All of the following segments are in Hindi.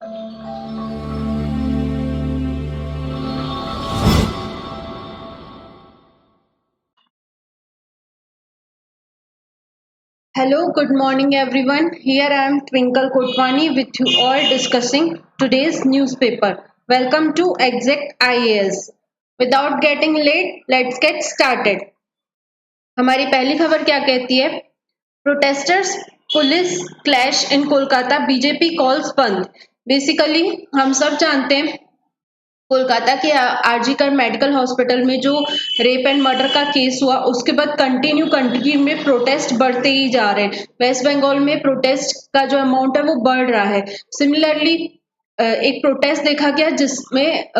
Hello, good morning everyone. Here I am Twinkle Kotwani with you all discussing today's newspaper. Welcome to Exact IAS. Without getting late, let's get started. हमारी पहली खबर क्या कहती है? प्रोटेस्टर्स पुलिस क्लैश इन कोलकाता बीजेपी कॉल्स बंद. बेसिकली हम सब जानते हैं कोलकाता के आरजीकर मेडिकल हॉस्पिटल में जो रेप एंड मर्डर का केस हुआ उसके बाद कंटिन्यू में प्रोटेस्ट बढ़ते ही जा रहे हैं. वेस्ट बंगाल में प्रोटेस्ट का जो अमाउंट है वो बढ़ रहा है. सिमिलरली एक प्रोटेस्ट देखा गया जिसमें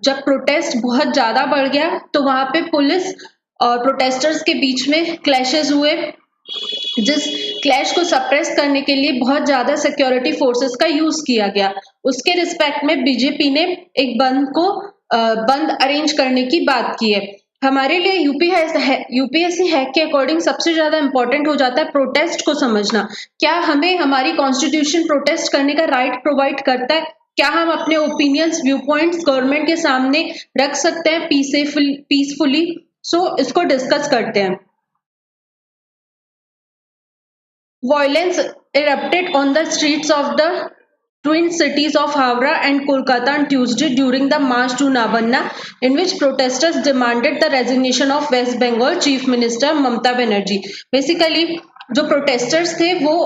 जब प्रोटेस्ट बहुत ज्यादा बढ़ गया तो वहां पे पुलिस और प्रोटेस्टर्स के बीच में क्लैशेस हुए, जिस क्लैश को सप्रेस करने के लिए बहुत ज्यादा सिक्योरिटी फोर्सेस का यूज किया गया. उसके रिस्पेक्ट में बीजेपी ने एक बंद अरेंज करने की बात की है. हमारे लिए यूपीएससी हैक के अकॉर्डिंग सबसे ज्यादा इंपॉर्टेंट हो जाता है प्रोटेस्ट को समझना. क्या हमें हमारी कॉन्स्टिट्यूशन प्रोटेस्ट करने का राइट प्रोवाइड करता है? क्या हम अपने ओपिनियंस व्यू पॉइंट्स गवर्नमेंट के सामने रख सकते हैं पीसफुली? सो इसको डिस्कस करते हैं. Violence erupted on the streets of the twin cities of Howrah and Kolkata on Tuesday during the March to Nabanna, in which protesters demanded the resignation of West Bengal Chief Minister Mamata Banerjee. Basically, जो protesters थे वो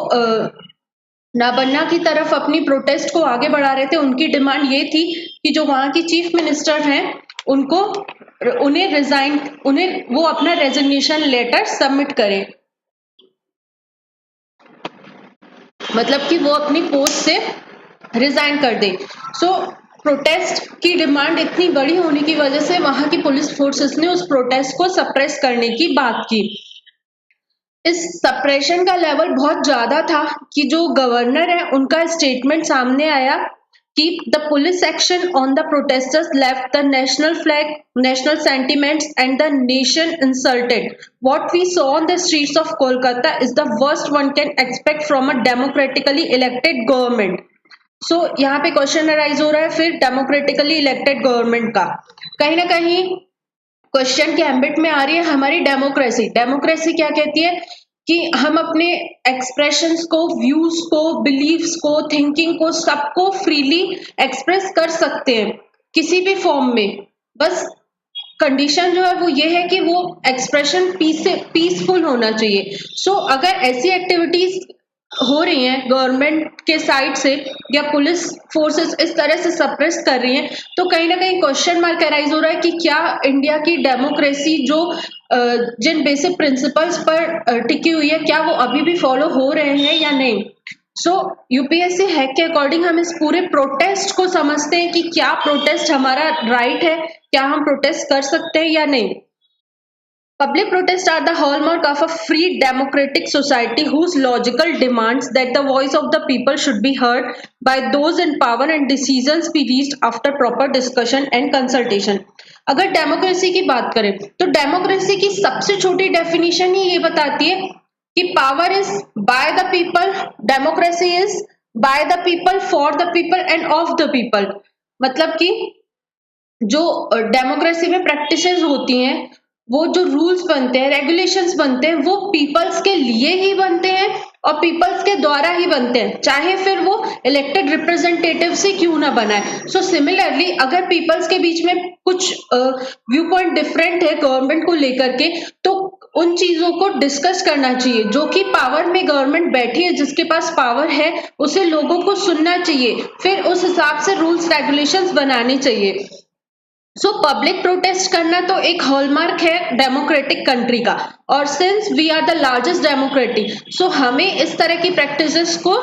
नाबन्ना की तरफ अपनी प्रोटेस्ट को आगे बढ़ा रहे थे. उनकी डिमांड ये थी कि जो वहां की चीफ मिनिस्टर हैं उन्हें वो अपना रेजिग्नेशन लेटर सबमिट करें, मतलब कि वो अपनी पोस्ट से रिजाइन कर दे. सो प्रोटेस्ट की डिमांड इतनी बड़ी होने की वजह से वहां की पुलिस फोर्सेस ने उस प्रोटेस्ट को सप्रेस करने की बात की. इस सप्रेशन का लेवल बहुत ज्यादा था कि जो गवर्नर है उनका स्टेटमेंट सामने आया कि the police action on the protesters left the national flag, national sentiments and the nation insulted. What we saw on the streets of Kolkata is the worst one can expect from a democratically elected government. So यहाँ पे क्वेश्चन अराइज हो रहा है फिर डेमोक्रेटिकली इलेक्टेड गवर्नमेंट का. कहीं ना कहीं क्वेश्चन के एम्बिट में आ रही है हमारी डेमोक्रेसी. डेमोक्रेसी क्या कहती है कि हम अपने एक्सप्रेशंस को, व्यूज को, बिलीव्स को, थिंकिंग को, सबको फ्रीली एक्सप्रेस कर सकते हैं किसी भी फॉर्म में. बस कंडीशन जो है वो ये है कि वो एक्सप्रेशन पीसफुल होना चाहिए. सो अगर ऐसी एक्टिविटीज हो रही हैं गवर्नमेंट के साइड से या पुलिस फोर्सेस इस तरह से सप्रेस कर रही हैं तो कहीं ना कहीं क्वेश्चन मार्क अराइज हो रहा है कि क्या इंडिया की डेमोक्रेसी जो जिन बेसिक प्रिंसिपल्स पर टिकी हुई है क्या वो अभी भी फॉलो हो रहे हैं या नहीं. सो यूपीएससी हैक के अकॉर्डिंग हम इस पूरे प्रोटेस्ट को समझते हैं कि क्या प्रोटेस्ट हमारा राइट है, क्या हम प्रोटेस्ट कर सकते हैं या नहीं. Public protests are the hallmark of a free democratic society whose logical demands that the voice of the people should be heard by those in power and decisions be reached after proper discussion and consultation. अगर डेमोक्रेसी की बात करें तो डेमोक्रेसी की सबसे छोटी डेफिनेशन ही ये बताती है कि power is by the people, democracy is by the people, for the people end of the people. मतलब कि जो डेमोक्रेसी में प्रैक्टिसेस होती हैं, वो जो रूल्स बनते हैं, रेगुलेशंस बनते हैं, वो पीपल्स के लिए ही बनते हैं और पीपल्स के द्वारा ही बनते हैं, चाहे फिर वो इलेक्टेड रिप्रेजेंटेटिव से क्यों ना बनाए. सो सिमिलरली अगर पीपल्स के बीच में कुछ व्यू पॉइंट डिफरेंट है गवर्नमेंट को लेकर के तो उन चीजों को डिस्कस करना चाहिए. जो कि पावर में गवर्नमेंट बैठी है, जिसके पास पावर है, उसे लोगों को सुनना चाहिए, फिर उस हिसाब से रूल्स रेगुलेशंस बनाने चाहिए. सो पब्लिक प्रोटेस्ट करना तो एक हॉलमार्क है डेमोक्रेटिक कंट्री का, और since we are the largest democratic so हमें इस तरह की प्रैक्टिसेस को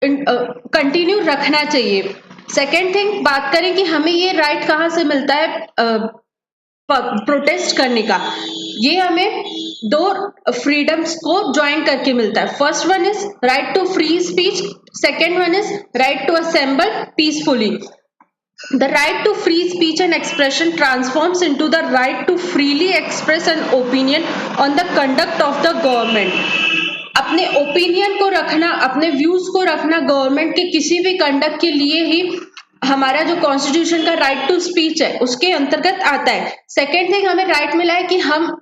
कंटिन्यू रखना चाहिए. सेकेंड थिंग बात करें कि हमें ये राइट कहाँ से मिलता है प्रोटेस्ट करने का. ये हमें दो फ्रीडम्स को ज्वाइन करके मिलता है. First one is right to free speech, second one is right to assemble peacefully. The right to free speech and expression transforms into the right to freely express an opinion on the conduct of the government. अपने ओपिनियन को रखना, अपने व्यूज को रखना गवर्नमेंट के किसी भी कंडक्ट के लिए ही हमारा जो कॉन्स्टिट्यूशन का राइट टू स्पीच है उसके अंतर्गत आता है। सेकेंड थिंग, हमें राइट मिला है कि हम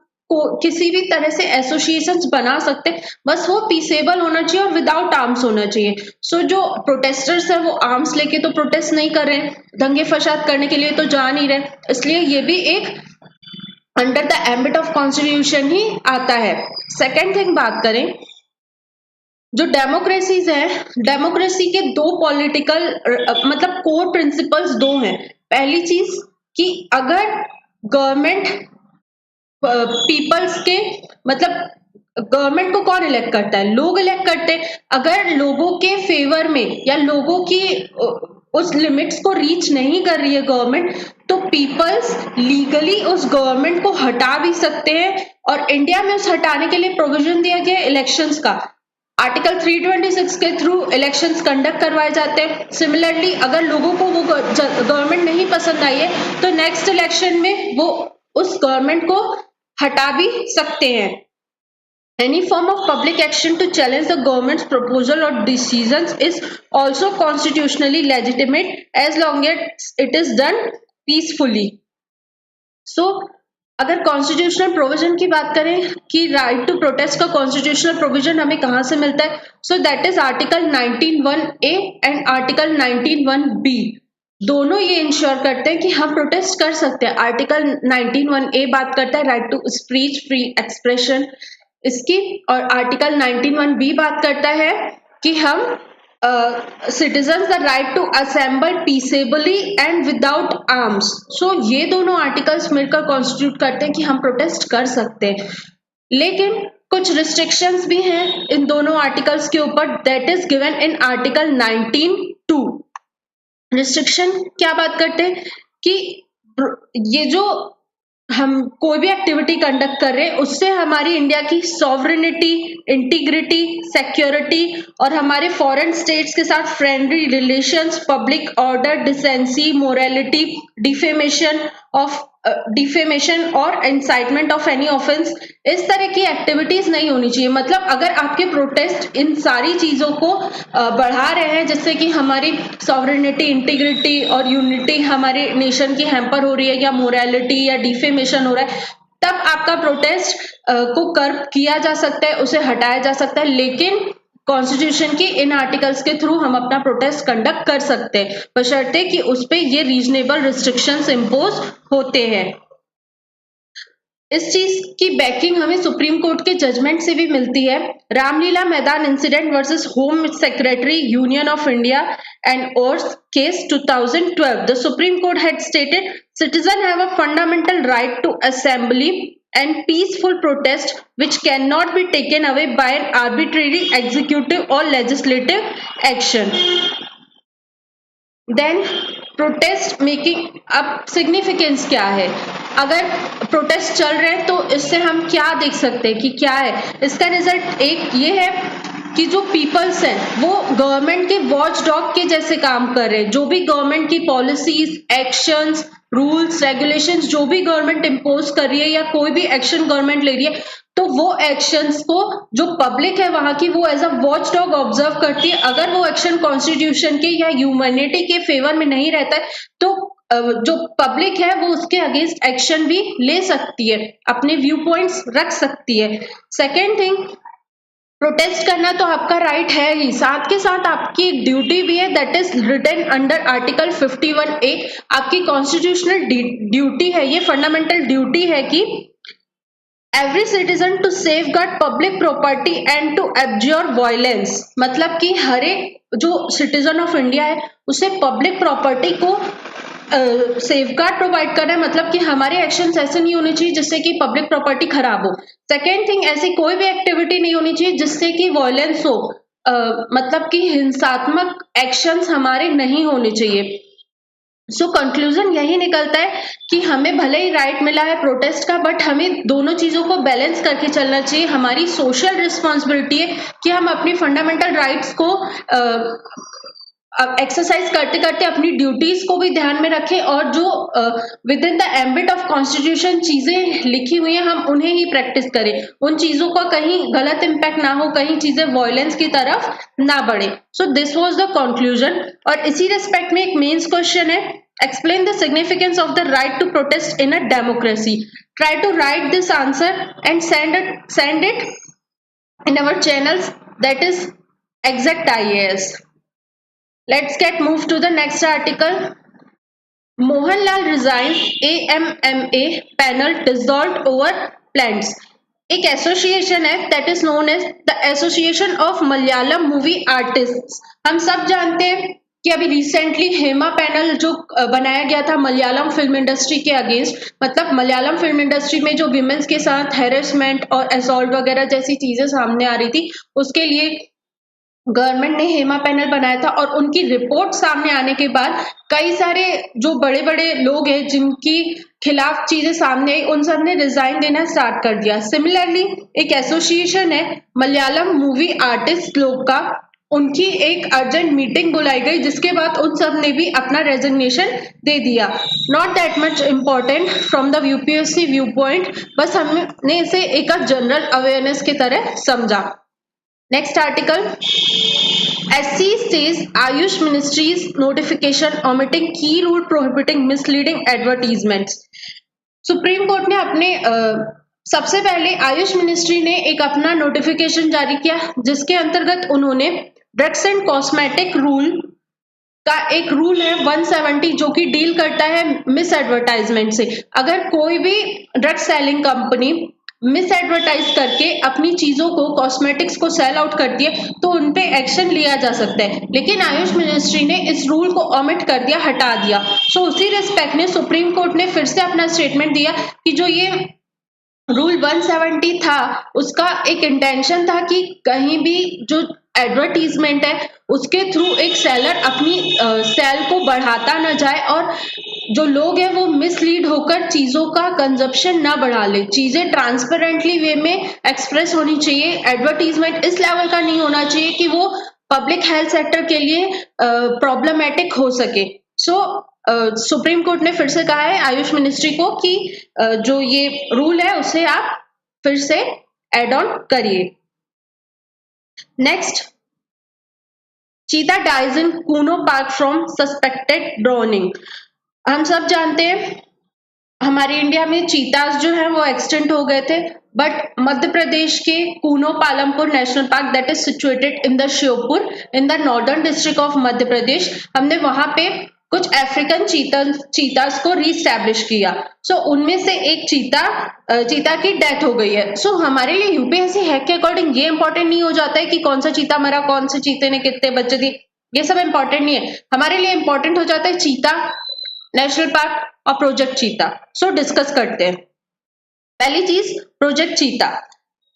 किसी भी तरह से एसोसिएशंस बना सकते हैं, बस वो पीसेबल होना चाहिए और विदाउट आर्म्स होना चाहिए। सो जो प्रोटेस्टर्स हैं वो आर्म्स लेके तो प्रोटेस्ट नहीं कर रहे, दंगे फसाद करने के लिए तो जा नहीं रहे, इसलिए ये भी एक under the ambit of constitution ही आता है। सेकेंड थिंग बात करें, जो डेमोक्रेसीज है, डेमोक्रेसी के दो पॉलिटिकल मतलब कोर प्रिंसिपल्स दो हैं। पहली चीज कि अगर गवर्नमेंट पीपल्स के मतलब गवर्नमेंट को कौन इलेक्ट करता है? लोग इलेक्ट करते हैं। अगर लोगों के फेवर में या लोगों की उस लिमिट्स को रीच नहीं कर रही है गवर्नमेंट, तो पीपल्स लीगली उस गवर्नमेंट को हटा भी सकते हैं, और इंडिया में उस हटाने के लिए प्रोविजन दिया गया है इलेक्शंस का। आर्टिकल 326 के थ्रू इलेक्शंस कंडक्ट करवाए जाते हैं। सिमिलरली अगर लोगों को वो गवर्नमेंट नहीं पसंद आई है तो नेक्स्ट इलेक्शन में वो उस गवर्नमेंट को हटा भी सकते हैं। Any form of public action to challenge the government's proposal or decisions is also constitutionally legitimate as long as it is done peacefully. So, अगर कॉन्स्टिट्यूशनल प्रोविजन की बात करें कि राइट टू प्रोटेस्ट का कॉन्स्टिट्यूशनल प्रोविजन हमें कहां से मिलता है, so that is article 19(1)(a) and article 19(1)(b। दोनों ये इंश्योर करते हैं कि हम प्रोटेस्ट कर सकते हैं। आर्टिकल 19(1)(a) बात करता है right to speech, free expression इसकी, और आर्टिकल 19(1)(b) बात करता है कि हम citizens the right to assemble peaceably and without arms. So ये दोनों आर्टिकल्स मिलकर कॉन्स्टिट्यूट करते हैं कि हम प्रोटेस्ट कर सकते हैं, लेकिन कुछ रिस्ट्रिक्शंस भी हैं इन दोनों आर्टिकल्स के ऊपर, that is given in article 19(2). Restriction क्या बात करते हैं कि ये जो हम कोई भी एक्टिविटी कंडक्ट कर रहे हैं उससे हमारी इंडिया की सॉवरेनिटी, इंटीग्रिटी, सिक्योरिटी और हमारे फॉरेन स्टेट्स के साथ friendly relations, public order, decency, morality, defamation और इंसाइटमेंट ऑफ एनी ऑफेंस, इस तरह की एक्टिविटीज नहीं होनी चाहिए। मतलब अगर आपके प्रोटेस्ट इन सारी चीजों को बढ़ा रहे हैं जिससे कि हमारी सॉवरेनिटी, इंटीग्रिटी और यूनिटी हमारे नेशन की हैम्पर हो रही है, या मोरालिटी या डिफेमेशन हो रहा है, तब आपका प्रोटेस्ट को कर्ब किया जा सकता है, उसे हटाया जा सकता है। लेकिन कॉन्स्टिट्यूशन की इन आर्टिकल्स के थ्रू हम अपना प्रोटेस्ट कंडक्ट कर सकते हैं, बशर्ते कि उस पे ये रीजनेबल रिस्ट्रिक्शंस इम्पोज होते हैं। इस चीज की बैकिंग हमें सुप्रीम कोर्ट के जजमेंट से भी मिलती है। रामलीला मैदान incident versus home secretary union of India and ores case 2012, the supreme court had stated citizens have a fundamental right to assembly and peaceful protest which cannot be taken away by an arbitrary executive or legislative action. Then protest making, अब significance क्या है? अगर प्रोटेस्ट चल रहे हैं तो इससे हम क्या देख सकते हैं कि क्या है इसका रिजल्ट? एक ये है कि जो पीपल्स हैं वो गवर्नमेंट के वॉच डॉग के जैसे काम कर रहे हैं। जो भी गवर्नमेंट की पॉलिसीज, एक्शंस, रूल्स, रेगुलेशंस जो भी गवर्नमेंट इम्पोज कर रही है या कोई भी एक्शन गवर्नमेंट ले रही है, तो वो एक्शंस को जो पब्लिक है वहां की वो as a watch dog observe करती है। अगर वो एक्शन कॉन्स्टिट्यूशन के या ह्यूमैनिटी के फेवर में नहीं रहता है तो जो पब्लिक है वो उसके अगेंस्ट एक्शन भी ले सकती है, अपने व्यू पॉइंट्स रख सकती है। सेकेंड थिंग, प्रोटेस्ट करना तो आपका राइट है ही, साथ के साथ आपकी एक ड्यूटी भी है, that is written under article 51(a). आपकी कॉन्स्टिट्यूशनल ड्यूटी है, ये फंडामेंटल ड्यूटी है कि every citizen to safeguard public property and to abjure violence. मतलब कि हर एक जो सिटीजन ऑफ इंडिया है उसे पब्लिक प्रॉपर्टी को सेफगार्ड प्रोवाइड करना है, मतलब कि हमारे एक्शंस ऐसे नहीं होने चाहिए जिससे कि पब्लिक प्रॉपर्टी खराब हो। सेकेंड थिंग, ऐसी कोई भी एक्टिविटी नहीं होनी चाहिए जिससे कि वायलेंस हो, मतलब कि हिंसात्मक एक्शंस हमारे नहीं होने चाहिए। सो कंक्लूजन यही निकलता है कि हमें भले ही राइट मिला है प्रोटेस्ट का, बट हमें दोनों चीजों को बैलेंस करके चलना चाहिए। हमारी सोशल रिस्पॉन्सिबिलिटी है कि हम अपनी फंडामेंटल राइट्स को एक्सरसाइज करते करते अपनी ड्यूटीज को भी ध्यान में रखें और जो with in the ambit of constitution चीजें लिखी हुई हैं हम उन्हें ही प्रैक्टिस करें, उन चीजों का कहीं गलत इम्पैक्ट ना हो, कहीं चीजें वायलेंस की तरफ ना बढ़े। सो दिस वाज द कंक्लूजन। और इसी रिस्पेक्ट में एक मेंस क्वेश्चन है, explain the significance of the right to protest in a democracy. Try to write this answer and send it in our channels, that is exact IAS. Let's get moved to the next article. Mohanlal resigns, AMMA panel dissolved over plans. एक एसोसिएशन है that is known as the association of Malayalam movie artists. हम सब जानते हैं कि अभी रिसेंटली हेमा पैनल जो बनाया गया था मलयालम फिल्म इंडस्ट्री के अगेंस्ट, मतलब मलयालम फिल्म इंडस्ट्री में जो विमेंस के साथ हैरेसमेंट और असॉल्ट वगैरह जैसी चीजें सामने आ रही थी, उसके लिए गवर्नमेंट ने हेमा पैनल बनाया था। और उनकी रिपोर्ट सामने आने के बाद कई सारे जो बड़े बड़े लोग हैं जिनकी खिलाफ चीजें सामने आई, उन सब ने रिजाइन देना स्टार्ट कर दिया। सिमिलरली एक एसोसिएशन है मलयालम मूवी आर्टिस्ट लोग का, उनकी एक अर्जेंट मीटिंग बुलाई गई जिसके बाद उन सब ने भी अपना रेजिग्नेशन दे दिया। Not that much important from the UPSC view point, बस हमने इसे एक जनरल अवेयरनेस की तरह समझा। Next article, SC says Ayush Ministry's notification omitting key rule prohibiting misleading advertisements. Supreme court ने अपने सबसे पहले आयुष मिनिस्ट्री ने एक अपना नोटिफिकेशन जारी किया जिसके अंतर्गत उन्होंने ड्रग्स एंड कॉस्मेटिक रूल का एक रूल है 170 जो कि डील करता है मिस एडवर्टाइजमेंट से। अगर कोई भी drug selling company miss advertise करके अपनी चीजों को कॉस्मेटिक्स को सेल आउट करती है तो उनपे एक्शन लिया जा सकता है, लेकिन आयुष मिनिस्ट्री ने इस रूल को ओमिट कर दिया, हटा दिया। सो उसी रिस्पेक्ट में सुप्रीम कोर्ट ने फिर से अपना स्टेटमेंट दिया कि जो ये रूल 170 था उसका एक इंटेंशन था कि कहीं भी जो एडवर्टीजमेंट है उसके थ्रू एक सेलर अपनी सेल को बढ़ाता ना जाए और जो लोग हैं वो मिसलीड होकर चीजों का कंजप्शन ना बढ़ा ले। चीजें ट्रांसपेरेंटली वे में एक्सप्रेस होनी चाहिए, एडवर्टीजमेंट इस लेवल का नहीं होना चाहिए कि वो पब्लिक हेल्थ सेक्टर के लिए प्रॉब्लमेटिक हो सके। सो सुप्रीम कोर्ट ने फिर से कहा है आयुष मिनिस्ट्री को कि जो ये रूल है उसे आप फिर से एड ऑन करिए। Next, cheetah dies in Kuno park from suspected drowning. हम सब जानते हैं हमारे इंडिया में चीतास जो है वो एक्सटेंट हो गए थे, बट मध्य प्रदेश के Kuno Palampur national park that is situated in the Sheopur in the northern district of Madhya Pradesh, हमने वहां पे कुछ अफ्रीकन चीतास को रीस्टैब्लिश किया। सो उनमें से एक चीता की डेथ हो गई है। सो हमारे लिए यूपीएससी हैक के अकॉर्डिंग ये इंपॉर्टेंट नहीं हो जाता है कि कौन सा चीता मरा, कौन से चीते ने कितने बच्चे दिए, ये सब इंपॉर्टेंट नहीं है। हमारे लिए इंपॉर्टेंट हो जाता है चीता, नेशनल पार्क और प्रोजेक्ट चीता। सो डिस्कस करते हैं। पहली चीज, प्रोजेक्ट चीता।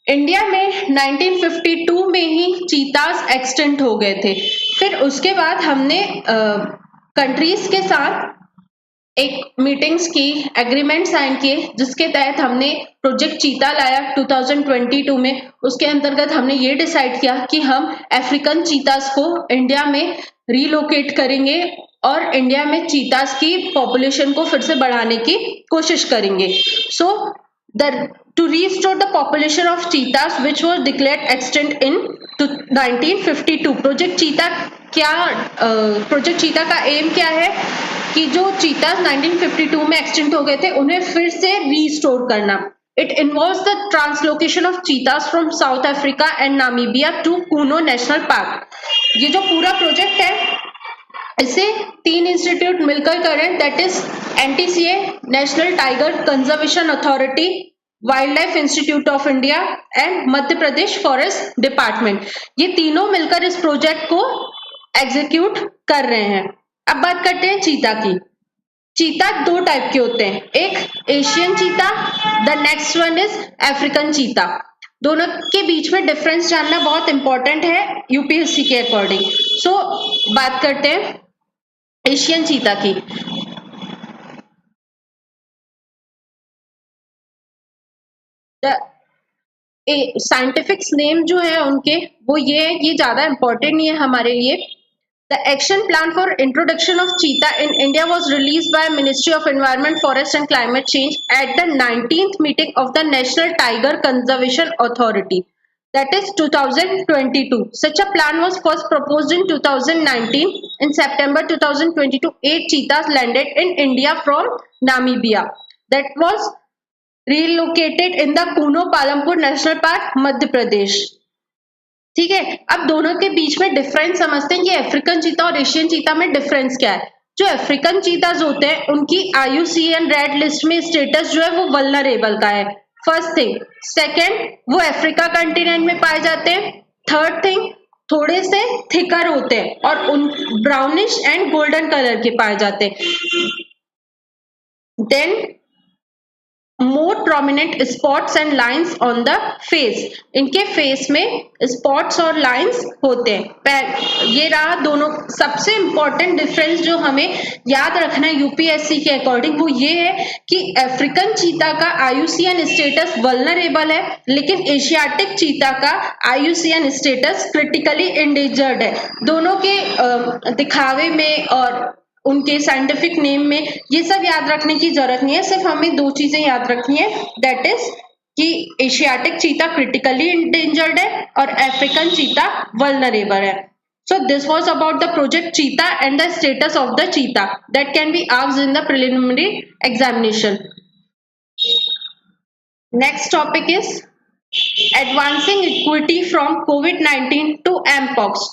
इंडिया में 1952 में ही चीतास एक्सटेंट हो गए थे। फिर उसके बाद हमने कंट्रीज के साथ एक मीटिंग्स की, एग्रीमेंट साइन किए जिसके तहत हमने प्रोजेक्ट चीता लाया 2022 में। उसके अंतर्गत हमने ये डिसाइड किया कि हम अफ्रीकन चीतास को इंडिया में रीलोकेट करेंगे और इंडिया में चीतास की पॉपुलेशन को फिर से बढ़ाने की कोशिश करेंगे। सो to restore the population of cheetahs which was declared extinct in 1952। Project चीता का एम क्या है कि जो चीतास 1952 में एक्सटिंक्ट हो गए थे उन्हें फिर से रीस्टोर करना। It involves the translocation of cheetahs from South Africa and Namibia to Kuno national park. ये जो पूरा प्रोजेक्ट है इसे 3 इंस्टीट्यूट मिलकर करें, that is NTCA, national tiger conservation authority, wild life institute of India and Madhya Pradesh forest department. ये तीनों मिलकर इस प्रोजेक्ट को एग्जीक्यूट कर रहे हैं। अब बात करते हैं चीता की। चीता 2 टाइप के होते हैं, एक एशियन चीता, the next one is African cheetah. दोनों के बीच में डिफरेंस जानना बहुत इंपॉर्टेंट है यूपीएससी के अकॉर्डिंग। सो बात करते हैं एशियन चीता की। साइंटिफिक नेम जो है उनके वो ये है, ये ज्यादा इंपॉर्टेंट नहीं है हमारे लिए। The action plan for introduction of cheetah in India was released by Ministry of Environment, Forest and Climate Change at the 19th meeting of the National Tiger Conservation Authority. That is 2022. Such a plan was first proposed in 2019. In September 2022, 8 cheetahs landed in India from Namibia. That was relocated in the Kuno Palampur National Park, Madhya Pradesh. ठीक है, अब दोनों के बीच में डिफरेंस समझते हैं कि अफ्रीकन चीता और एशियन चीता में डिफरेंस क्या है। जो अफ्रीकन चीताज होते हैं उनकी IUCN रेड लिस्ट में स्टेटस जो है वो वल्नरेबल का है, फर्स्ट थिंग। सेकंड, वो अफ्रीका कंटिनेंट में पाए जाते हैं। थर्ड थिंग, थोड़े से थिकर होते हैं और उन ब्राउनिश एंड गोल्डन कलर के पाए जाते हैं। Then more prominent spots and lines on the face, इनके फेस में स्पॉट्स और लाइंस होते हैं। ये रहा दोनों। सबसे इंपॉर्टेंट डिफरेंस जो हमें याद रखना है यूपीएससी के अकॉर्डिंग वो ये है कि अफ्रीकन चीता का IUCN स्टेटस वल्नरेबल है, लेकिन एशियाटिक चीता का IUCN स्टेटस क्रिटिकली इंडेंजर्ड है। दोनों के दिखावे में और उनके साइंटिफिक नेम में ये सब याद रखने की जरूरत नहीं है, सिर्फ हमें दो चीजें याद रखनी है, दैट इज कि एशियाटिक चीता क्रिटिकली इंडेंजर्ड है और अफ्रीकन चीता वल्नरेबल है। So this was about the project cheetah and the status of the cheetah that can be asked in the preliminary examination. Next topic is advancing equity from COVID-19 to Mpox.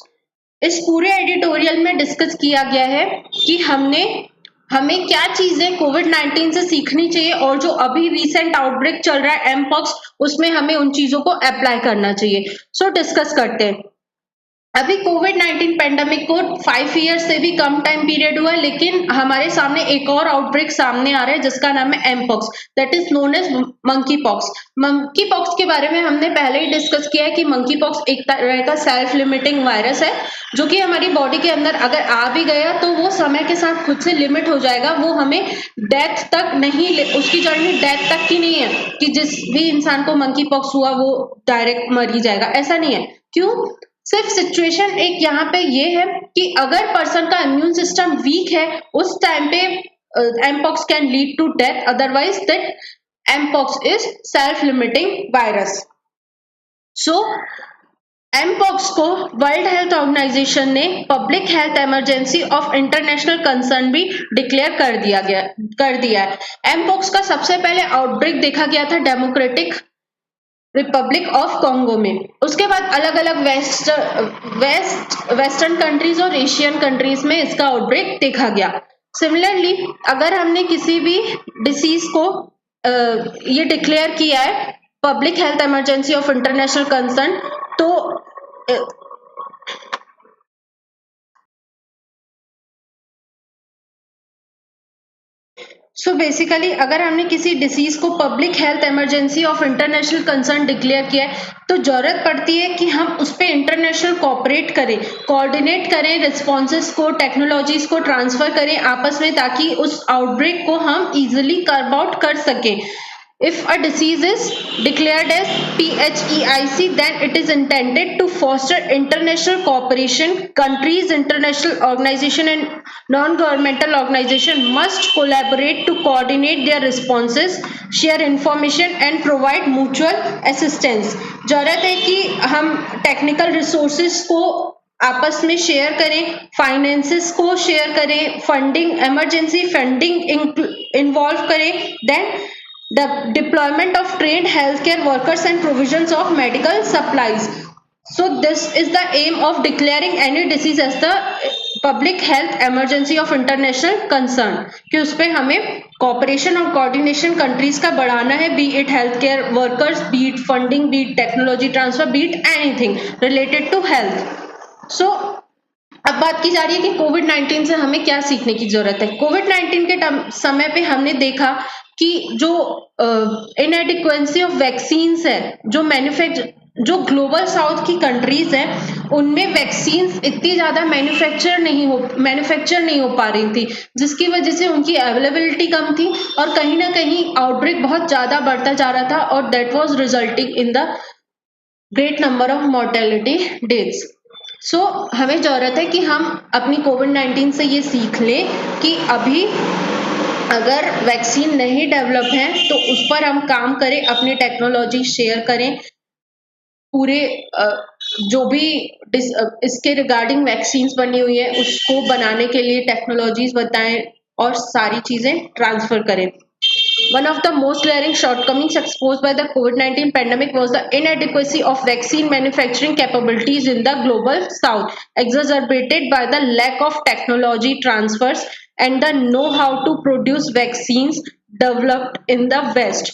इस पूरे एडिटोरियल में डिस्कस किया गया है कि हमें क्या चीजें कोविड-19 से सीखनी चाहिए और जो अभी रिसेंट आउटब्रेक चल रहा है एमपॉक्स, उसमें हमें उन चीजों को अप्लाई करना चाहिए। सो डिस्कस करते हैं। अभी कोविड-19 पेंडेमिक को 5 ईयर्स से भी कम टाइम पीरियड हुआ है, लेकिन हमारे सामने एक और आउटब्रेक सामने आ रहा है जिसका नाम है mpox, that is known as monkey pox. Monkey pox के बारे में हमने पहले ही डिस्कस किया है कि मंकी पॉक्स एक तरह का सेल्फ लिमिटिंग वायरस है जो कि हमारी बॉडी के अंदर अगर आ भी गया तो वो समय के साथ खुद से लिमिट हो जाएगा, वो हमें डेथ तक नहीं, उसकी जर्नी डेथ तक की नहीं है कि जिस भी इंसान को मंकी पॉक्स हुआ वो डायरेक्ट मर ही जाएगा, ऐसा नहीं है। क्यों? सिर्फ सिचुएशन एक यहाँ पे ये है कि अगर पर्सन का इम्यून सिस्टम वीक है उस टाइम पे mpox can lead to death, otherwise that mpox is self limiting virus. So mpox को वर्ल्ड हेल्थ ऑर्गेनाइजेशन ने public health emergency of international concern भी डिक्लेयर कर दिया है। एमपॉक्स का सबसे पहले आउटब्रेक देखा गया था डेमोक्रेटिक रिपब्लिक ऑफ कॉन्गो में, उसके बाद अलग अलग वेस्टर्न कंट्रीज और एशियन कंट्रीज में इसका आउटब्रेक देखा गया। सिमिलरली अगर हमने किसी भी डिसीज को ये डिक्लेयर किया है public health emergency of international concern, तो बेसिकली अगर हमने किसी डिसीज को public health emergency of international concern declare किया है तो जरूरत पड़ती है कि हम उस पर इंटरनेशनल कोऑपरेट करें, कोऑर्डिनेट करें, रिस्पॉन्सेस को, टेक्नोलॉजीज को ट्रांसफर करें आपस में, ताकि उस आउटब्रेक को हम इजिली कर्ब आउट कर सकें। If a disease is declared as PHEIC, then it is intended to foster international cooperation. Countries, international organization and non-governmental organization must collaborate to coordinate their responses, share information and provide mutual assistance. जरूरत है कि हम टेक्निकल रिसोर्सेज को आपस में शेयर करें, फाइनेंसेस को शेयर करें, फंडिंग, इमरजेंसी फंडिंग इन्वॉल्व करें, then the deployment of trained healthcare workers and provisions of medical supplies. So this is the aim of declaring any disease as the public health emergency of international concern, कि उस पे हमें cooperation और coordination countries का बढ़ाना है, be it healthcare workers, be it funding, be it technology transfer, be it anything related to health. So अब बात की जा रही है कि कोविड-19 से हमें क्या सीखने की जरूरत है। कोविड-19 के समय पे हमने देखा कि जो इनएडिक्वेंसी ऑफ वैक्सीन्स है, जो ग्लोबल साउथ की कंट्रीज हैं उनमें वैक्सीन्स इतनी ज्यादा मैन्युफैक्चर नहीं हो पा रही थी, जिसकी वजह से उनकी अवेलेबिलिटी कम थी और कहीं ना कहीं आउटब्रेक बहुत ज्यादा बढ़ता जा रहा था और that was resulting in the great number of mortality deaths. So हमें ज़रूरत है कि हम अपनी कोविड-19 से ये सीख लें कि अभी अगर वैक्सीन नहीं डेवलप है तो उस पर हम काम करें, अपनी टेक्नोलॉजी शेयर करें, पूरे जो भी इसके रिगार्डिंग वैक्सीन्स बनी हुई है उसको बनाने के लिए टेक्नोलॉजीज बताएं और सारी चीजें ट्रांसफर करें. One of the most glaring shortcomings exposed by the COVID-19 pandemic was the inadequacy of vaccine manufacturing capabilities in the global south, exacerbated by the lack of technology transfers and the know-how to produce vaccines developed in the West.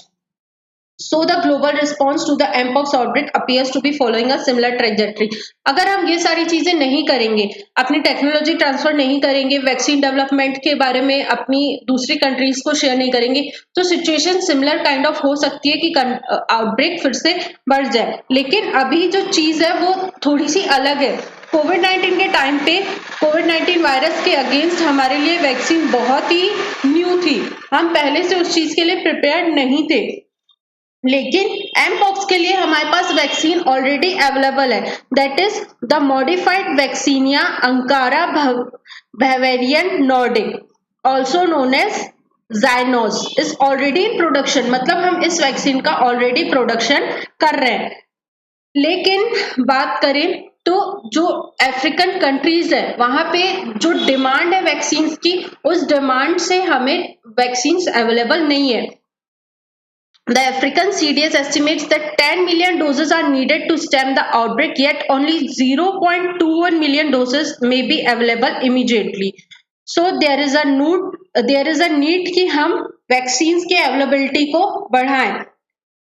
So the global response to the mpox outbreak appears to be following a similar trajectory. अगर हम ये सारी चीजें नहीं करेंगे, अपनी टेक्नोलॉजी ट्रांसफर नहीं करेंगे, वैक्सीन डेवलपमेंट के बारे में अपनी दूसरी कंट्रीज को शेयर नहीं करेंगे, तो सिचुएशन सिमिलर काइंड ऑफ हो सकती है कि आउटब्रेक फिर से बढ़ जाए. लेकिन अभी जो चीज है वो थोड़ी सी अलग है. कोविड-19 के टाइम पे कोविड-19 वायरस के अगेंस्ट हमारे लिए वैक्सीन बहुत ही न्यू थी. हम पहले से उस चीज के लिए प्रिपेयर्ड नहीं थे. लेकिन एमपॉक्स के लिए हमारे पास वैक्सीन ऑलरेडी अवेलेबल है. That is the modified vaccinia Ankara Bavarian Nordic, also known as Jynneos, is already in production. मतलब हम इस वैक्सीन का ऑलरेडी प्रोडक्शन कर रहे हैं. लेकिन बात करें तो जो अफ्रीकन कंट्रीज है वहां पे जो डिमांड है वैक्सीन की, उस डिमांड से हमें वैक्सीन अवेलेबल नहीं है. The African CDS estimates that 10 million doses are needed to stem the outbreak, yet only 0.21 million doses may be available immediately. So there is a need कि हम vaccines के availability को बढ़ाएं.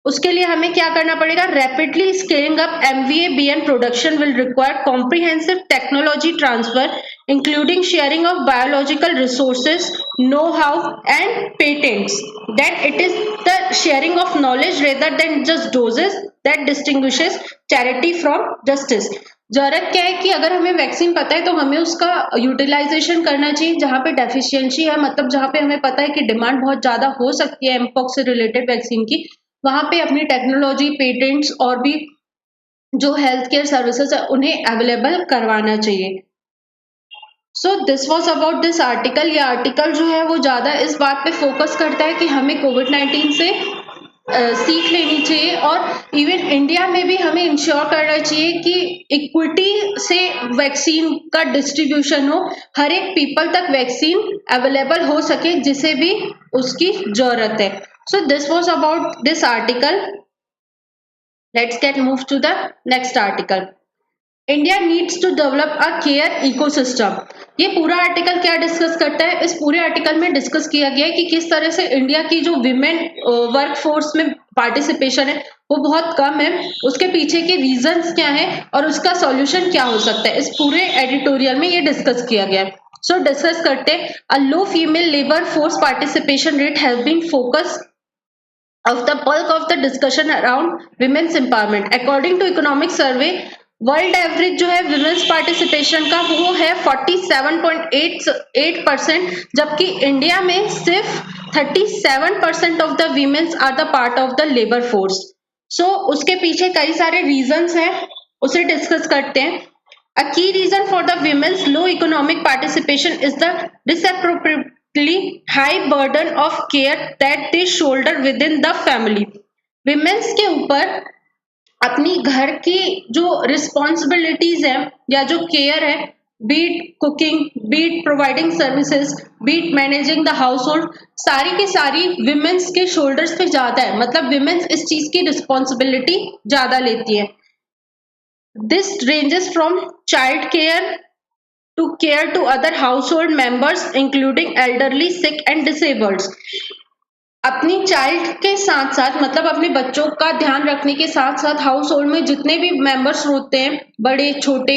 उसके लिए हमें क्या करना पड़ेगा? Rapidly scaling up MVA-BN production will require comprehensive technology transfer including sharing of biological resources, know how and patents. That it is the sharing of knowledge rather than just doses that distinguishes charity from justice. जरूरत क्या है कि अगर हमें वैक्सीन पता है तो हमें उसका यूटिलाइजेशन करना चाहिए. जहाँ पे डेफिशिएंसी है, मतलब जहाँ पे हमें पता है कि डिमांड बहुत ज्यादा हो सकती है एमपॉक्स से रिलेटेड वैक्सीन की, वहां पे अपनी टेक्नोलॉजी, पेटेंट्स और भी जो हेल्थ केयर सर्विसेज है उन्हें अवेलेबल करवाना चाहिए. So this was about this article. ये आर्टिकल जो है वो ज्यादा इस बात पे फोकस करता है कि हमें कोविड-19 से सीख लेनी चाहिए और इवन इंडिया में भी हमें इंश्योर करना चाहिए कि इक्विटी से वैक्सीन का डिस्ट्रीब्यूशन हो, हर एक पीपल तक वैक्सीन अवेलेबल हो सके जिसे भी उसकी जरूरत है. So this was about this article. Let's get moved to the next article. India needs to develop a care ecosystem. ये पूरा आर्टिकल क्या डिस्कस करता है? इस पूरे आर्टिकल में डिस्कस किया गया है कि किस तरह से इंडिया की जो विमेन वर्क फोर्स में पार्टिसिपेशन है वो बहुत कम है, उसके पीछे के रीजंस क्या है और उसका सॉल्यूशन क्या हो सकता है. इस पूरे एडिटोरियल में ये डिस्कस किया गया है. सो डिस्कस करते हैं. A low female labour force participation rate has been focus of the bulk of the discussion around women's empowerment. According to economic survey, world average जो है विमेन्स पार्टिसिपेशन का वो है 47.88%, जबकि इंडिया में सिर्फ 37% of the womens are the part of the labour force. So उसके पीछे कई सारे रीजंस हैं, उसे डिस्कस करते हैं. A key reason for the womens low economic participation is the disproportionately high burden of care that they shoulder within the family. Womens के ऊपर अपनी घर की जो रिस्पॉन्सिबिलिटीज है या जो केयर है, be it cooking, be it providing services, be it managing the household, सारी की सारी विमेन्स के शोल्डर्स पे ज्यादा है. मतलब विमेन्स इस चीज की रिस्पॉन्सिबिलिटी ज्यादा लेती है. This ranges from child care to care to other household members including elderly, sick and disabled. अपनी चाइल्ड के साथ साथ मतलब अपने बच्चों का ध्यान रखने के साथ साथ हाउस होल्ड में जितने भी मेंबर्स होते हैं, बड़े छोटे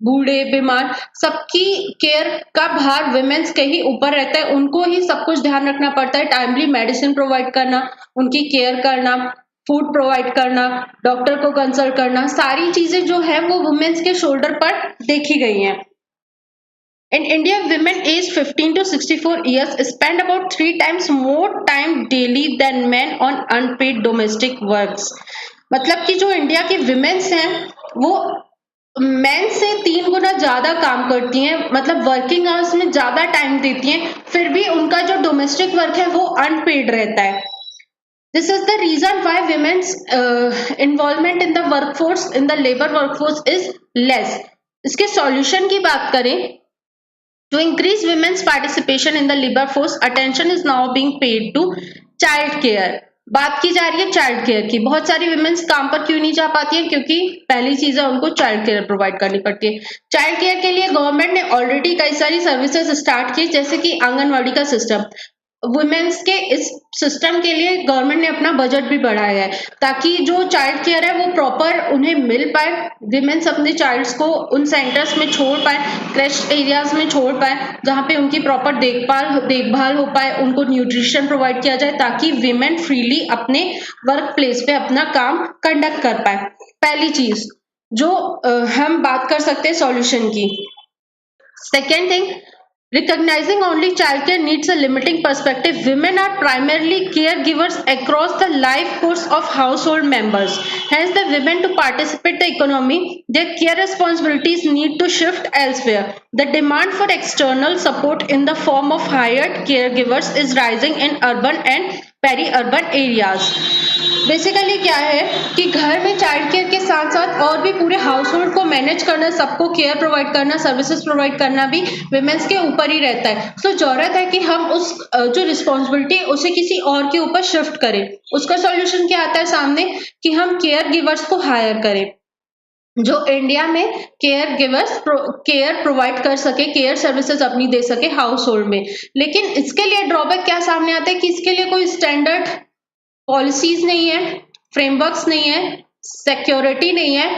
बूढ़े बीमार, सबकी केयर का भार विमेन्स के ही ऊपर रहता है. उनको ही सब कुछ ध्यान रखना पड़ता है. टाइमली मेडिसिन प्रोवाइड करना, उनकी केयर करना, फूड प्रोवाइड करना, डॉक्टर को कंसल्ट करना, सारी चीजें जो है वो वुमेन्स के शोल्डर पर देखी गई हैं. In India, women aged 15 to 64 years spend about 3 times more time daily than men on unpaid domestic works. मतलब कि जो इंडिया की विमेन्स हैं वो मेन से 3 गुना ज्यादा काम करती हैं, मतलब वर्किंग आवर्स में ज्यादा टाइम देती हैं, फिर भी उनका जो डोमेस्टिक वर्क है वो अनपेड रहता है। This is the reason why women's involvement in the workforce, in the labour workforce is less. इसके सॉल्यूशन की बात करें, to increase women's participation in the labor force, attention is now being paid to child care। बात की जा रही है चाइल्ड केयर की। बहुत सारी विमेन्स काम पर क्यों नहीं जा पाती हैं? क्योंकि पहली चीज है उनको चाइल्ड केयर प्रोवाइड करनी पड़ती है। चाइल्ड केयर के लिए गवर्नमेंट ने ऑलरेडी कई सारी सर्विसेज स्टार्ट की, जैसे कि आंगनवाड़ी का सिस्टम। वुमेन्स के इस सिस्टम के लिए गवर्नमेंट ने अपना बजट भी बढ़ाया है, ताकि जो चाइल्ड केयर है वो प्रॉपर उन्हें मिल पाए, विमेन्स अपने चाइल्ड्स को उन सेंटर्स में छोड़ पाए, क्रैश एरियाज में छोड़ पाए, जहाँ पे उनकी प्रॉपर देखभाल हो पाए, उनको न्यूट्रिशन प्रोवाइड किया जाए, ताकि विमेन फ्रीली अपने वर्क प्लेस पे अपना काम कंडक्ट कर पाए। पहली चीज जो हम बात कर सकते हैं सॉल्यूशन की। Second thing, recognizing only childcare needs a limiting perspective. Women are primarily caregivers across the life course of household members. Hence, the women to participate the economy, their care responsibilities need to shift elsewhere. The demand for external support in the form of hired caregivers is rising in urban and peri-urban areas. Basically क्या है कि घर में चाइल्ड केयर के साथ साथ और भी पूरे हाउस होल्ड को मैनेज करना, सबको केयर प्रोवाइड करना, सर्विसेज प्रोवाइड करना भी विमेन्स के ऊपर ही रहता है। तो जरूरत है कि हम उस जो रिस्पॉन्सिबिलिटी उसे किसी और के ऊपर शिफ्ट करें। उसका सॉल्यूशन क्या आता है सामने कि हम केयर गिवर्स को हायर करें, जो इंडिया में केयर गिवर्स केयर प्रोवाइड कर सके, केयर सर्विसेज अपनी दे सके हाउस होल्ड में। लेकिन इसके लिए ड्रॉबैक क्या सामने आता है कि इसके लिए कोई स्टैंडर्ड पॉलिसीज नहीं है, फ्रेमवर्क्स नहीं है, सिक्योरिटी नहीं है।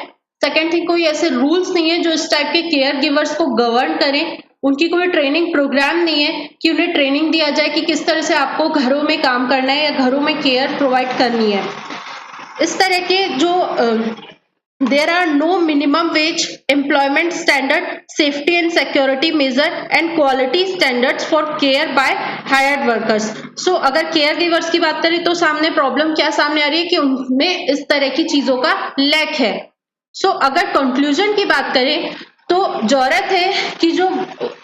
सेकेंड थिंग, कोई ऐसे रूल्स नहीं है जो इस टाइप के केयर गिवर्स को गवर्न करें। उनकी कोई ट्रेनिंग प्रोग्राम नहीं है कि उन्हें ट्रेनिंग दिया जाए कि किस तरह से आपको घरों में काम करना है या घरों में केयर प्रोवाइड करनी है। इस तरह के जो there are no minimum wage, employment standard, safety and security measure and quality standards for care by hired workers. So अगर केयर गिवर्स की बात करें तो सामने प्रॉब्लम क्या सामने आ रही है कि उनमें इस तरह की चीजों का लैक है। So अगर कंक्लूजन की बात करें तो जरूरत है कि जो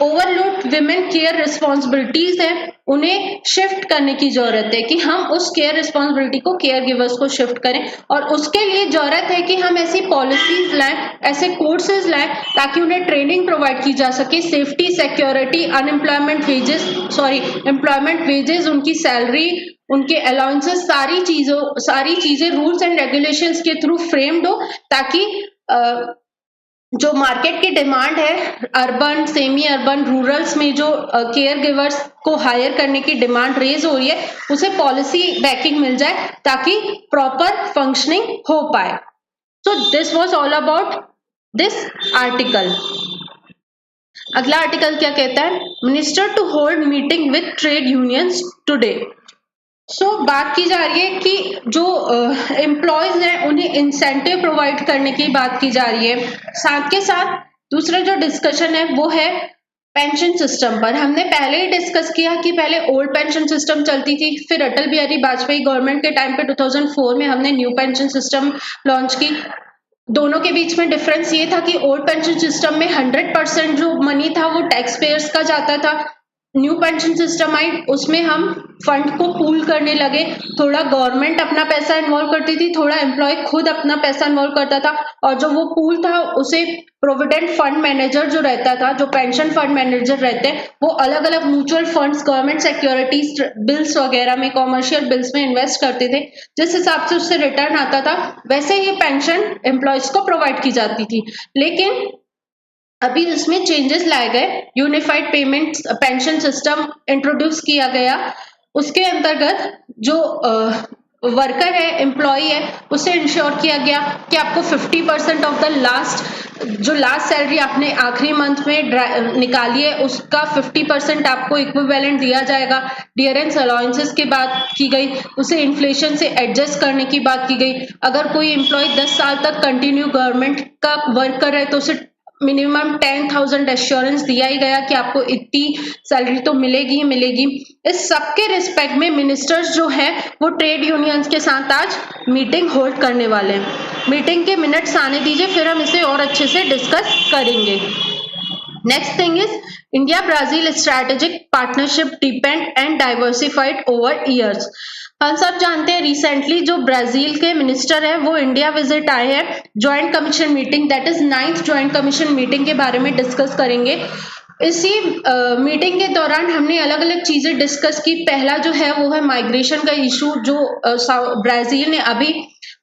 ओवरलोड विमेन केयर रिस्पॉन्सिबिलिटीज है उन्हें शिफ्ट करने की जरूरत है, कि हम उस केयर रिस्पॉन्सिबिलिटी को केयर गिवर्स को शिफ्ट करें। और उसके लिए जरूरत है कि हम ऐसी पॉलिसीज लाएं, ऐसे कोर्सेज लाएं, ताकि उन्हें ट्रेनिंग प्रोवाइड की जा सके। सेफ्टी, सिक्योरिटी, एम्प्लॉयमेंट वेजेस, उनकी सैलरी, उनके अलाउंसेस, सारी चीजें रूल्स एंड रेगुलेशंस के थ्रू फ्रेम्ड हो, ताकि जो मार्केट की डिमांड है अर्बन, सेमी अर्बन, रूरल्स में जो केयर गिवर्स को हायर करने की डिमांड रेज हो रही है, उसे पॉलिसी बैकिंग मिल जाए ताकि प्रॉपर फंक्शनिंग हो पाए। So this was all about this article. अगला आर्टिकल क्या कहता है? Minister to hold meeting with trade unions today. बात की जा रही है कि जो एम्प्लॉयज हैं उन्हें इंसेंटिव प्रोवाइड करने की बात की जा रही है। साथ के साथ दूसरा जो डिस्कशन है वो है पेंशन सिस्टम पर। हमने पहले ही डिस्कस किया कि पहले ओल्ड पेंशन सिस्टम चलती थी, फिर अटल बिहारी वाजपेयी गवर्नमेंट के टाइम पे 2004 में हमने न्यू पेंशन सिस्टम लॉन्च की। दोनों के बीच में डिफरेंस ये था कि ओल्ड पेंशन सिस्टम में 100% जो मनी था वो टैक्स पेयर्स का जाता था। न्यू पेंशन सिस्टम आई, उसमें हम फंड को पूल करने लगे, थोड़ा गवर्नमेंट अपना पैसा इन्वॉल्व करती थी, थोड़ा एम्प्लॉय खुद अपना पैसा इन्वॉल्व करता था, और जो वो पूल था उसे प्रोविडेंट फंड मैनेजर जो रहता था, जो पेंशन फंड मैनेजर रहते हैं, वो अलग अलग mutual funds, government securities bills वगैरह में, कॉमर्शियल बिल्स में इन्वेस्ट करते थे। जिस हिसाब से उससे रिटर्न आता था वैसे ही पेंशन एम्प्लॉयज को प्रोवाइड की जाती थी। लेकिन अभी इसमें चेंजेस लाए गए, unified payment pension system introduce किया गया। उसके अंतर्गत जो वर्कर है, एम्प्लॉय है, उसे इंश्योर किया गया कि आपको 50% ऑफ द लास्ट सैलरी आपने आखिरी मंथ में निकाली है उसका 50% आपको इक्विवेलेंट दिया जाएगा। डियरेंस अलाउंसेस की बात की गई, उसे इन्फ्लेशन से एडजस्ट करने की बात की गई। अगर कोई एम्प्लॉय 10 साल तक कंटिन्यू गवर्नमेंट का वर्क कर रहा है तो उसे मिनिमम 10,000 एश्योरेंस दिया ही गया कि आपको इतनी सैलरी तो मिलेगी ही मिलेगी। इस सब के रिस्पेक्ट में मिनिस्टर्स जो है वो ट्रेड यूनियंस के साथ आज मीटिंग होल्ड करने वाले हैं। मीटिंग के मिनट्स आने दीजिए, फिर हम इसे और अच्छे से डिस्कस करेंगे। Next thing is India Brazil strategic partnership depend and diversified over years. हम सब जानते हैं रिसेंटली जो ब्राजील के मिनिस्टर है वो इंडिया विजिट आए हैं। Joint commission meeting, that is 9th joint commission meeting के बारे में डिस्कस करेंगे। इसी मीटिंग के दौरान हमने अलग अलग चीजें डिस्कस की। पहला जो है वो है माइग्रेशन का इशू, जो ब्राजील ने अभी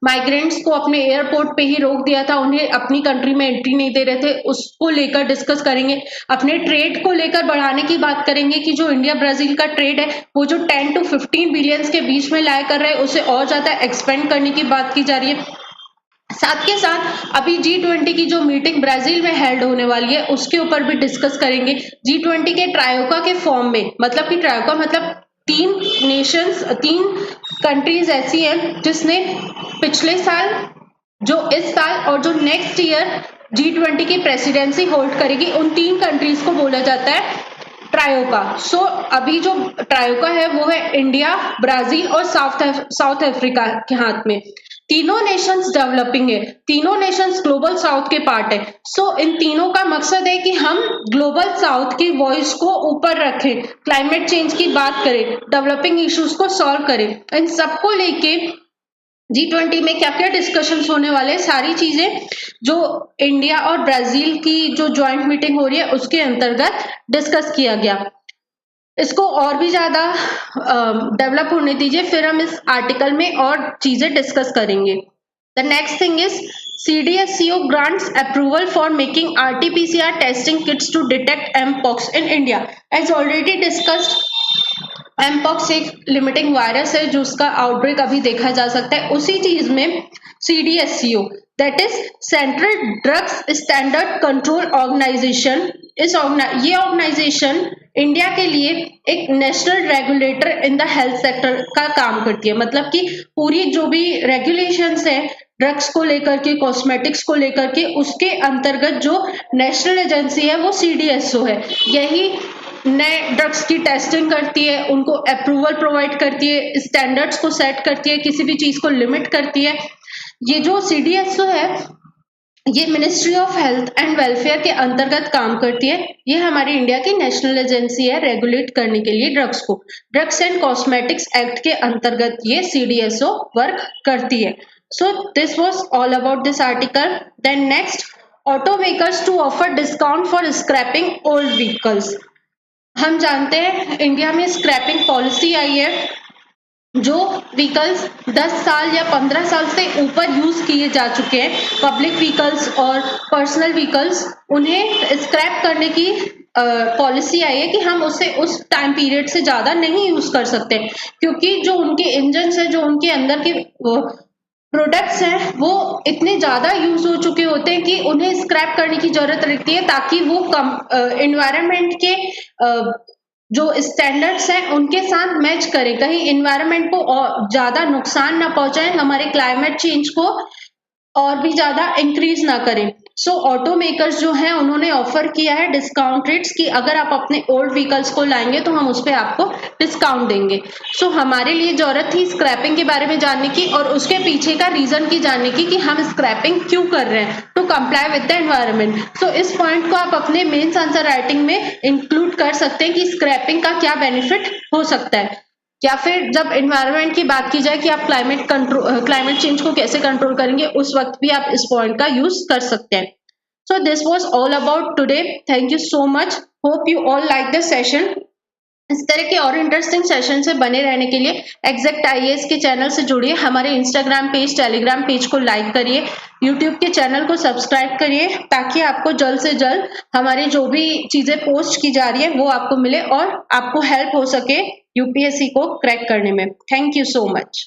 माइग्रेंट्स को अपने एयरपोर्ट पे ही रोक दिया था, उन्हें अपनी कंट्री में एंट्री नहीं दे रहे थे, उसको लेकर डिस्कस करेंगे। अपने ट्रेड को लेकर बढ़ाने की बात करेंगे कि जो इंडिया ब्राजील का ट्रेड है वो जो 10 to 15 बिलियंस के बीच में लाया कर रहे हैं उसे और ज्यादा एक्सपेंड करने की बात की जा रही है। साथ के साथ अभी G20 की जो मीटिंग ब्राजील में हेल्ड होने वाली है उसके ऊपर भी डिस्कस करेंगे। G20 के ट्रायोका के फॉर्म में, मतलब कि ट्रायोका मतलब 3 कंट्रीज ऐसी हैं जिसने पिछले साल, जो इस साल और जो नेक्स्ट ईयर G20 की प्रेसिडेंसी होल्ड करेगी, उन 3 कंट्रीज को बोला जाता है ट्रायोका। सो अभी जो ट्रायोका है वो है इंडिया, ब्राजील और साउथ अफ्रीका के हाथ में। तीनों नेशंस डेवलपिंग है, तीनों नेशंस ग्लोबल साउथ के पार्ट है। सो इन तीनों का मकसद है कि हम ग्लोबल साउथ की वॉइस को ऊपर रखें, क्लाइमेट चेंज की बात करें, डेवलपिंग इश्यूज को सॉल्व करें। इन सबको लेके G20 में क्या क्या डिस्कशंस होने वाले, सारी चीजें जो इंडिया और ब्राजील की जो ज्वाइंट मीटिंग हो रही है उसके अंतर्गत डिस्कस किया गया। इसको और भी ज्यादा डेवलप होने दीजिए, फिर हम इस आर्टिकल में और चीजें डिस्कस करेंगे। The next thing is CDSCO grants approval for making RT-PCR testing kits to detect mpox in India. As already discussed, mpox एक लिमिटिंग वायरस है जो उसका आउटब्रेक अभी देखा जा सकता है। उसी चीज में CDSCO, that is central drugs standard control organization, ये ऑर्गेनाइजेशन इंडिया के लिए एक national regulator in the health sector का काम करती है। मतलब कि पूरी जो भी रेगुलेशंस है ड्रग्स को लेकर के, कॉस्मेटिक्स को लेकर के, उसके अंतर्गत जो नेशनल एजेंसी है वो CDSCO है। यही नए ड्रग्स की टेस्टिंग करती है, उनको अप्रूवल प्रोवाइड करती है, स्टैंडर्ड्स को सेट करती है, किसी भी चीज को लिमिट करती है। ये जो CDSCO है ये ministry of health and welfare के अंतर्गत काम करती है। ये हमारी इंडिया की नेशनल एजेंसी है रेगुलेट करने के लिए ड्रग्स को। ड्रग्स एंड कॉस्मेटिक्स एक्ट के अंतर्गत ये CDSCO वर्क करती है। So this was all about this article. Then next, automakers to offer discount for scrapping old vehicles. हम जानते हैं इंडिया में स्क्रैपिंग पॉलिसी आई है, जो व्हीकल्स 10 साल या 15 साल से ऊपर यूज किए जा चुके हैं, पब्लिक व्हीकल्स और पर्सनल व्हीकल्स, उन्हें स्क्रैप करने की पॉलिसी आई है कि हम उसे उस टाइम पीरियड से ज्यादा नहीं यूज कर सकते, क्योंकि जो उनके इंजन है, जो उनके अंदर के प्रोडक्ट्स हैं, वो इतने ज्यादा यूज हो चुके होते हैं कि उन्हें स्क्रैप करने की जरूरत रहती है, ताकि वो एनवायरनमेंट के जो स्टैंडर्ड्स हैं उनके साथ मैच करें, कहीं एनवायरनमेंट को और ज्यादा नुकसान ना पहुंचाएं, हमारे क्लाइमेट चेंज को और भी ज्यादा इंक्रीज ना करें। सो ऑटो मेकर्स जो हैं उन्होंने ऑफर किया है डिस्काउंट रेट्स की, अगर आप अपने ओल्ड व्हीकल्स को लाएंगे तो हम उस पर आपको डिस्काउंट देंगे। सो हमारे लिए जरूरत थी स्क्रैपिंग के बारे में जानने की और उसके पीछे का रीजन की जानने की कि हम स्क्रैपिंग क्यों कर रहे हैं, to comply with the environment. So इस पॉइंट को आप अपने मेंस आंसर राइटिंग में इंक्लूड कर सकते हैं कि स्क्रैपिंग का क्या बेनिफिट हो सकता है, या फिर जब एनवायरनमेंट की बात की जाए कि आप क्लाइमेट चेंज को कैसे कंट्रोल करेंगे, उस वक्त भी आप इस पॉइंट का यूज कर सकते हैं। सो this was all about today. Thank you so much, hope you all like this session. इस तरह के और इंटरेस्टिंग सेशन से बने रहने के लिए एग्जैक्ट IAS के चैनल से जुड़िए, हमारे इंस्टाग्राम पेज, टेलीग्राम पेज को लाइक करिए, यूट्यूब के चैनल को सब्सक्राइब करिए, ताकि आपको जल्द से जल्द हमारी जो भी चीजें पोस्ट की जा रही है वो आपको मिले और आपको हेल्प हो सके UPSC को क्रैक करने में। Thank you so much.